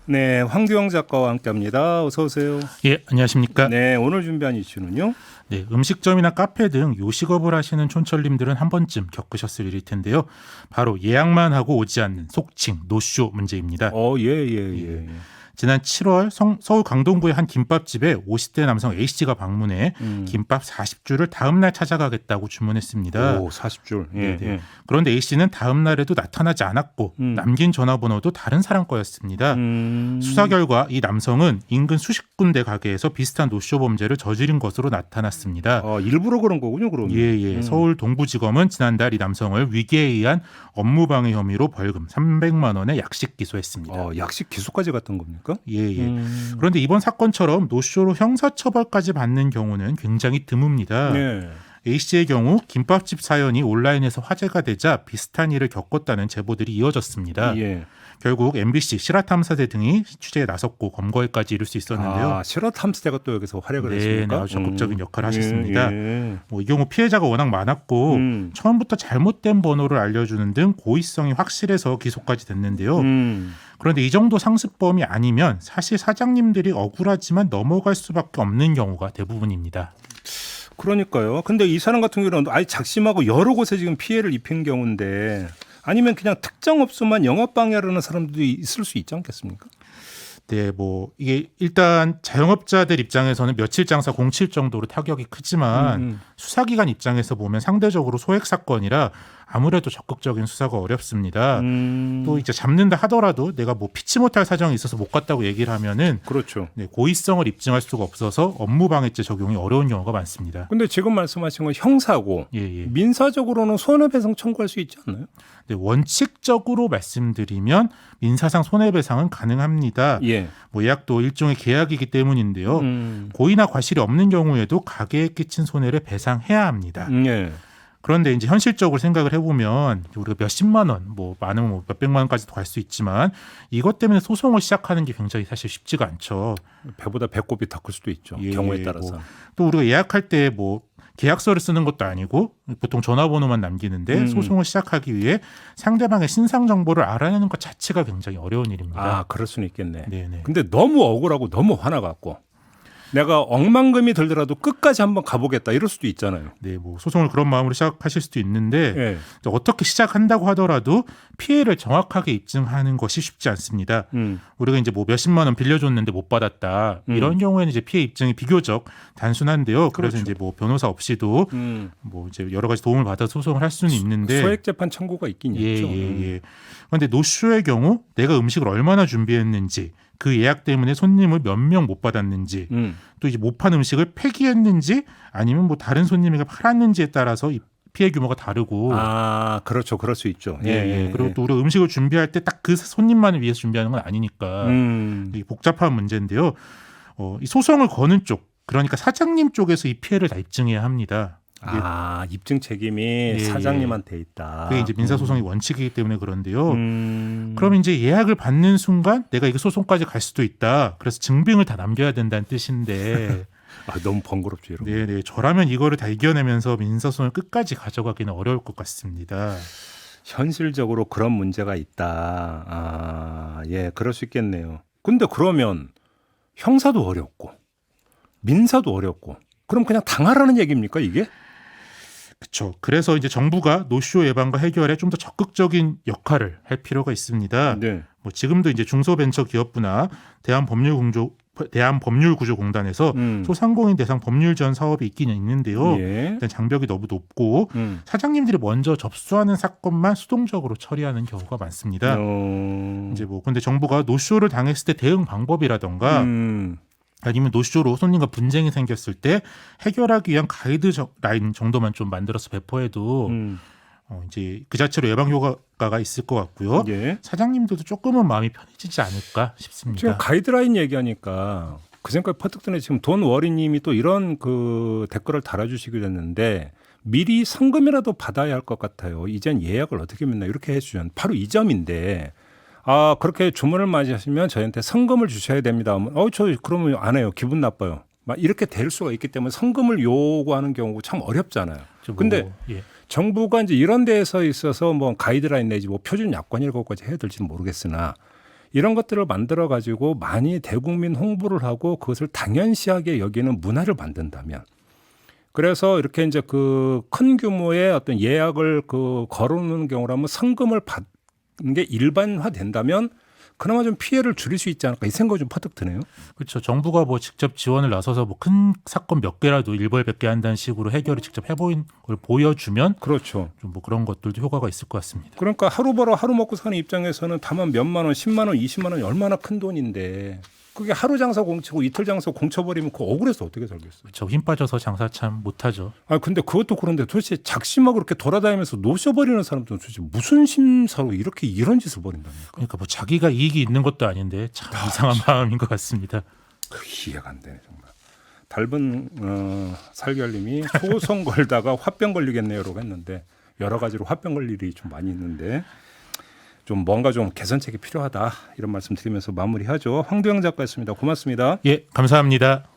네, 황규영 작가와 함께합니다. 어서 오세요. 예, 안녕하십니까. 네, 오늘 준비한 이슈는요. 네, 음식점이나 카페 등 요식업을 하시는 촌철님들은 한 번쯤 겪으셨을 일일 텐데요. 바로 예약만 하고 오지 않는 속칭 노쇼 문제입니다. 예. 지난 7월 서울 강동구의 한 김밥집에 50대 남성 A씨가 방문해 김밥 40줄을 다음 날 찾아가겠다고 주문했습니다. 오, 40줄. 예. 그런데 A씨는 다음 날에도 나타나지 않았고 남긴 전화번호도 다른 사람 거였습니다. 수사 결과 이 남성은 인근 수십 군데 가게에서 비슷한 노쇼 범죄를 저지른 것으로 나타났습니다. 일부러 그런 거군요, 그러면. 예. 서울 동부지검은 지난달 이 남성을 위계에 의한 업무방해 혐의로 벌금 300만 원에 약식 기소했습니다. 약식 기소까지 갔던 겁니까? 예. 그런데 이번 사건처럼 노쇼로 형사처벌까지 받는 경우는 굉장히 드뭅니다. 네. A씨의 경우 김밥집 사연이 온라인에서 화제가 되자 비슷한 일을 겪었다는 제보들이 이어졌습니다. 예. 결국 MBC 실화탐사대 등이 취재에 나섰고 검거에까지 이를 수 있었는데요. 실화탐사대가 또 여기서 활약을 네, 했습니까? 아주 적극적인 역할을 하셨습니다. 예. 이 경우 피해자가 워낙 많았고 처음부터 잘못된 번호를 알려주는 등 고의성이 확실해서 기소까지 됐는데요. 그런데 이 정도 상습범이 아니면 사실 사장님들이 억울하지만 넘어갈 수밖에 없는 경우가 대부분입니다. 그러니까요. 근데 이 사람 같은 경우는 아예 작심하고 여러 곳에 지금 피해를 입힌 경우인데 아니면 그냥 특정 업소만 영업 방해하려는 사람들도 있을 수 있지 않겠습니까? 네, 이게 일단 자영업자들 입장에서는 며칠 장사 공칠 정도로 타격이 크지만 수사기관 입장에서 보면 상대적으로 소액 사건이라 아무래도 적극적인 수사가 어렵습니다. 또 이제 잡는다 하더라도 내가 피치 못할 사정이 있어서 못 갔다고 얘기를 하면은 그렇죠. 네, 고의성을 입증할 수가 없어서 업무방해죄 적용이 어려운 경우가 많습니다. 근데 지금 말씀하신 건 형사고 예. 민사적으로는 손해배상 청구할 수 있지 않나요? 네, 원칙적으로 말씀드리면 민사상 손해배상은 가능합니다. 예. 예약도 일종의 계약이기 때문인데요. 고의나 과실이 없는 경우에도 가게에 끼친 손해를 배상해야 합니다. 예. 그런데 이제 현실적으로 생각을 해보면 우리가 몇십만 원, 많으면 몇백만 원까지도 갈 수 있지만 이것 때문에 소송을 시작하는 게 굉장히 사실 쉽지가 않죠. 배보다 배꼽이 더 클 수도 있죠. 경우에 따라서. 또 우리가 예약할 때 계약서를 쓰는 것도 아니고 보통 전화번호만 남기는데 소송을 시작하기 위해 상대방의 신상 정보를 알아내는 것 자체가 굉장히 어려운 일입니다. 그럴 수는 있겠네. 네네. 근데 너무 억울하고 너무 화나갖고 내가 억만금이 들더라도 끝까지 한번 가보겠다 이럴 수도 있잖아요. 네, 소송을 그런 마음으로 시작하실 수도 있는데 예. 어떻게 시작한다고 하더라도 피해를 정확하게 입증하는 것이 쉽지 않습니다. 우리가 이제 몇십만 원 빌려줬는데 못 받았다 이런 경우에는 이제 피해 입증이 비교적 단순한데요. 그래서 그렇죠. 이제 변호사 없이도 이제 여러 가지 도움을 받아 소송을 할 수는 있는데 소액 재판 청구가 있긴 있죠. 예. 그런데 노쇼의 경우 내가 음식을 얼마나 준비했는지 그 예약 때문에 손님을 몇 명 못 받았는지 또 이제 못 판 음식을 폐기했는지 아니면 다른 손님이 팔았는지에 따라서 이 피해 규모가 다르고 그렇죠. 그럴 수 있죠. 예. 그리고 또 우리가 음식을 준비할 때 딱 그 손님만을 위해서 준비하는 건 아니니까 이게 복잡한 문제인데요. 이 소송을 거는 쪽 그러니까 사장님 쪽에서 이 피해를 다 입증해야 합니다. 입증 책임이 사장님한테 있다. 그게 이제 민사소송의 원칙이기 때문에 그런데요. 그럼 이제 예약을 받는 순간 내가 이거 소송까지 갈 수도 있다. 그래서 증빙을 다 남겨야 된다는 뜻인데. 너무 번거롭죠. 이런 거. 네. 저라면 이거를 다 이겨내면서 민사소송을 끝까지 가져가기는 어려울 것 같습니다. 현실적으로 그런 문제가 있다. 그럴 수 있겠네요. 근데 그러면 형사도 어렵고 민사도 어렵고 그럼 그냥 당하라는 얘기입니까 이게? 그렇죠. 그래서 이제 정부가 노쇼 예방과 해결에 좀 더 적극적인 역할을 할 필요가 있습니다. 네. 지금도 이제 중소벤처기업부나 대한법률구조공단에서 소상공인 대상 법률 지원 사업이 있기는 있는데요. 일단 장벽이 너무 높고 사장님들이 먼저 접수하는 사건만 수동적으로 처리하는 경우가 많습니다. 이제 근데 정부가 노쇼를 당했을 때 대응 방법이라던가 아니면 노쇼로 손님과 분쟁이 생겼을 때 해결하기 위한 가이드라인 정도만 좀 만들어서 배포해도 이제 그 자체로 예방 효과가 있을 것 같고요. 사장님들도 조금은 마음이 편해지지 않을까 싶습니다. 지금 가이드라인 얘기하니까 그 생각이 퍼뜩 드네. 지금 돈워리님이 또 이런 댓글을 달아주시기로 했는데 미리 상금이라도 받아야 할 것 같아요. 이젠 예약을 어떻게 믿나 이렇게 해주면 바로 이 점인데 그렇게 주문을 맞이하시면 저희한테 성금을 주셔야 됩니다 하면 저 그러면 안 해요. 기분 나빠요. 막 이렇게 될 수가 있기 때문에 성금을 요구하는 경우가 참 어렵잖아요. 근데 정부가 이제 이런 데에서 있어서 가이드라인 내지 표준 약관 이런 것까지 해야 될지는 모르겠으나 이런 것들을 만들어 가지고 많이 대국민 홍보를 하고 그것을 당연시하게 여기는 문화를 만든다면, 그래서 이렇게 이제 그 큰 규모의 어떤 예약을 그 걸어놓는 경우라면 성금을 받는 게 일반화된다면 그나마 좀 피해를 줄일 수 있지 않을까 이 생각이 좀 퍼뜩 드네요. 그렇죠. 정부가 뭐 직접 지원을 나서서 뭐 큰 사건 몇 개라도 일벌백계 한다는 식으로 해결을 직접 해보인 걸 보여주면 그렇죠. 좀 뭐 그런 것들도 효과가 있을 것 같습니다. 그러니까 하루 벌어 하루 먹고 사는 입장에서는 다만 몇만 원, 10만 원, 20만 원이 얼마나 큰 돈인데 그게 하루 장사 공치고 이틀 장사 공쳐버리면 그 억울해서 어떻게 살겠어요. 그렇죠. 힘 빠져서 장사 참 못하죠. 아 근데 그것도 그런데 도대체 작심하고 그렇게 돌아다니면서 노셔버리는 사람들은 도대체 무슨 심사로 이렇게 이런 짓을 벌인답니까? 그러니까 뭐 자기가 이익이 있는 것도 아닌데 참 이상한 마음인 것 같습니다. 이해가 안 되네 정말. 닮은 살결님이 소송 걸다가 화병 걸리겠네요라고 했는데 여러 가지로 화병 걸 일이 좀 많이 있는데 좀 뭔가 좀 개선책이 필요하다 이런 말씀 드리면서 마무리하죠. 황도영 작가였습니다. 고맙습니다. 예, 감사합니다.